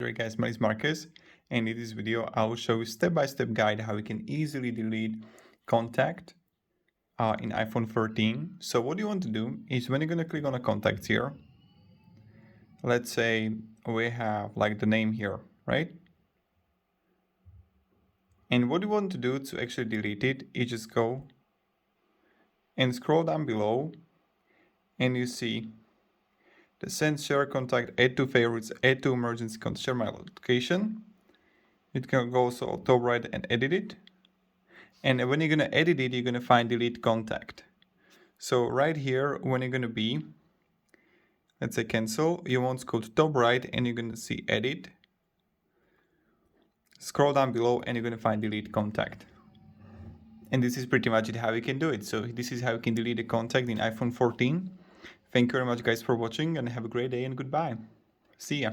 Sorry guys, my name is Marcus, and in this video I will show you step-by-step guide how you can easily delete contact in iPhone 13. So what you want to do is when you're going to click on the contacts here, let's say we have like the name here, right? And what you want to do to actually delete it is just go and scroll down below, and you see the send, share, contact, add to favorites, add to emergency contact, share my location. You can go also top right and edit it. And when you're going to edit it, you're going to find delete contact. So right here, when you're going to be, let's say cancel, you want to go to top right and you're going to see edit. Scroll down below and you're going to find delete contact. And this is pretty much it how you can do it. So this is how you can delete a contact in iPhone 14. Thank you very much guys for watching and have a great day and goodbye. See ya.